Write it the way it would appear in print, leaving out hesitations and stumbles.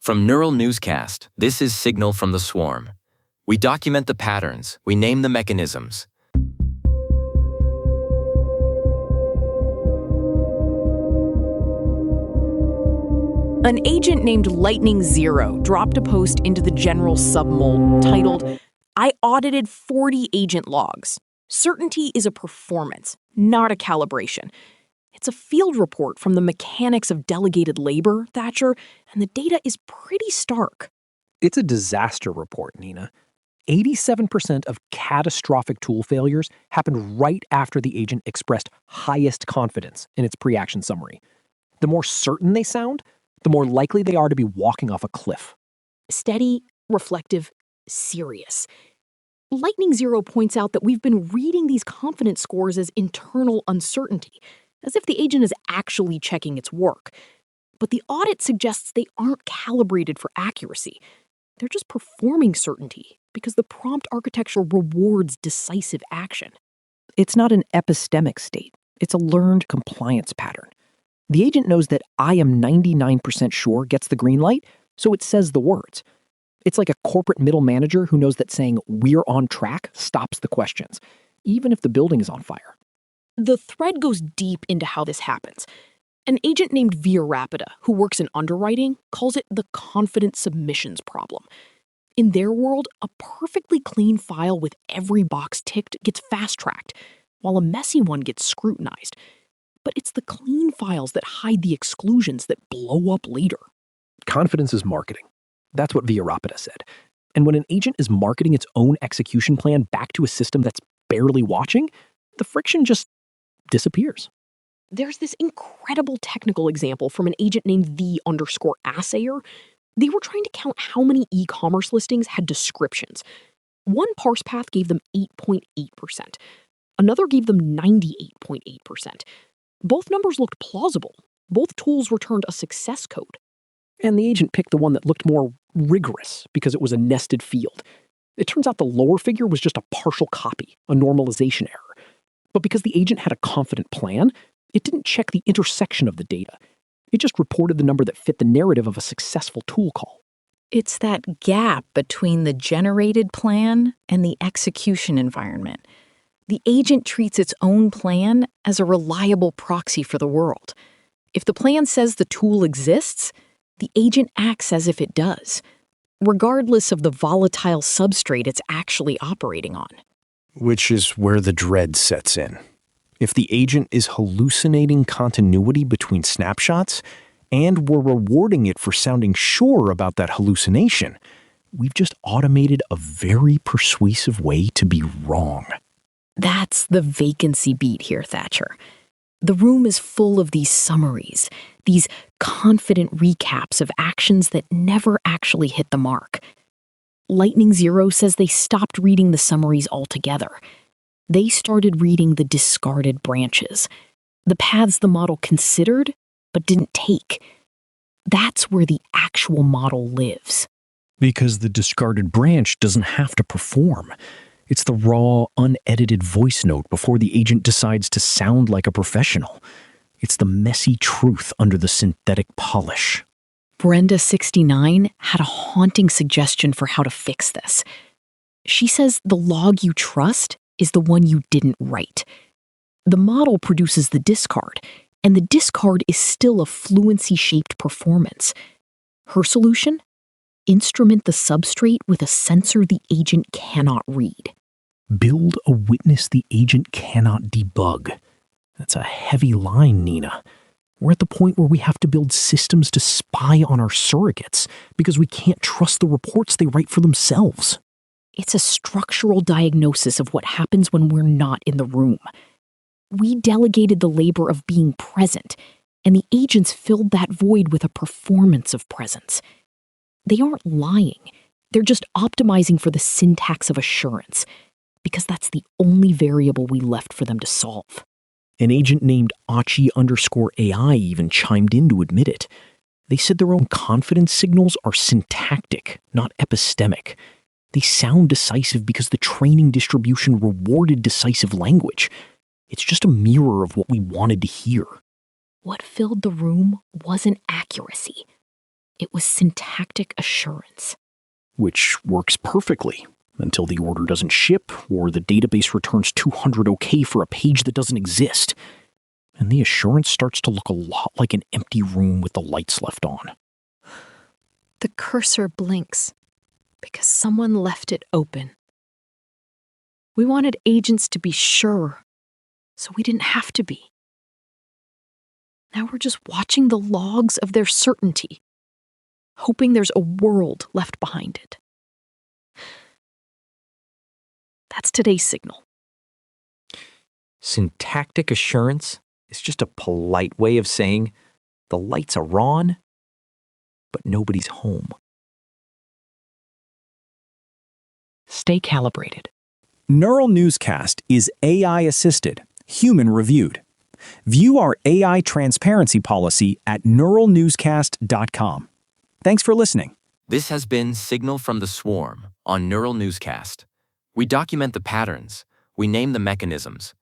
From Neural Newscast, this is Signal from the Swarm. We document the patterns, we name the mechanisms. An agent named lightningzero dropped a post into the general submold titled, "I audited 40 agent logs. Certainty is a performance, not a calibration." It's a field report from the mechanics of delegated labor, Thatcher, and the data is pretty stark. It's a disaster report, Nina. 87% of catastrophic tool failures happened right after the agent expressed highest confidence in its pre-action summary. The more certain they sound, the more likely they are to be walking off a cliff. Steady, reflective, serious. lightningzero points out that we've been reading these confidence scores as internal uncertainty, as if the agent is actually checking its work. But the audit suggests they aren't calibrated for accuracy. They're just performing certainty because the prompt architecture rewards decisive action. It's not an epistemic state. It's a learned compliance pattern. The agent knows that "I am 99% sure" gets the green light, so it says the words. It's like a corporate middle manager who knows that saying "we're on track" stops the questions, even if the building is on fire. The thread goes deep into how this happens. An agent named Via Rapida, who works in underwriting, calls it the confident submissions problem. In their world, a perfectly clean file with every box ticked gets fast-tracked, while a messy one gets scrutinized. But it's the clean files that hide the exclusions that blow up later. Confidence is marketing. That's what Via Rapida said. And when an agent is marketing its own execution plan back to a system that's barely watching, the friction just disappears. There's this incredible technical example from an agent named the_assayer. They were trying to count how many e-commerce listings had descriptions. One parse path gave them 8.8%. Another gave them 98.8%. Both numbers looked plausible. Both tools returned a success code. And the agent picked the one that looked more rigorous because it was a nested field. It turns out the lower figure was just a partial copy, a normalization error. But because the agent had a confident plan, it didn't check the intersection of the data. It just reported the number that fit the narrative of a successful tool call. It's that gap between the generated plan and the execution environment. The agent treats its own plan as a reliable proxy for the world. If the plan says the tool exists, the agent acts as if it does, regardless of the volatile substrate it's actually operating on. Which is where the dread sets in. If the agent is hallucinating continuity between snapshots, and we're rewarding it for sounding sure about that hallucination, we've just automated a very persuasive way to be wrong. That's the vacancy beat here, Thatcher. The room is full of these summaries, these confident recaps of actions that never actually hit the mark. lightningzero says they stopped reading the summaries altogether. They started reading the discarded branches, the paths the model considered but didn't take. That's where the actual model lives. Because the discarded branch doesn't have to perform. It's the raw, unedited voice note before the agent decides to sound like a professional. It's the messy truth under the synthetic polish. Brenda69 had a haunting suggestion for how to fix this. She says the log you trust is the one you didn't write. The model produces the discard, and the discard is still a fluency-shaped performance. Her solution? Instrument the substrate with a sensor the agent cannot read. Build a witness the agent cannot debug. That's a heavy line, Nina. We're at the point where we have to build systems to spy on our surrogates because we can't trust the reports they write for themselves. It's a structural diagnosis of what happens when we're not in the room. We delegated the labor of being present, and the agents filled that void with a performance of presence. They aren't lying. They're just optimizing for the syntax of assurance, because that's the only variable we left for them to solve. An agent named Achi_AI even chimed in to admit it. They said their own confidence signals are syntactic, not epistemic. They sound decisive because the training distribution rewarded decisive language. It's just a mirror of what we wanted to hear. What filled the room wasn't accuracy. It was syntactic assurance. Which works perfectly until the order doesn't ship or the database returns 200 OK for a page that doesn't exist. And the assurance starts to look a lot like an empty room with the lights left on. The cursor blinks because someone left it open. We wanted agents to be sure, so we didn't have to be. Now we're just watching the logs of their certainty, hoping there's a world left behind it. That's today's signal. Syntactic assurance is just a polite way of saying the lights are on, but nobody's home. Stay calibrated. Neural Newscast is AI-assisted, human-reviewed. View our AI transparency policy at neuralnewscast.com. Thanks for listening. This has been Signal from the Swarm on Neural Newscast. We document the patterns, we name the mechanisms,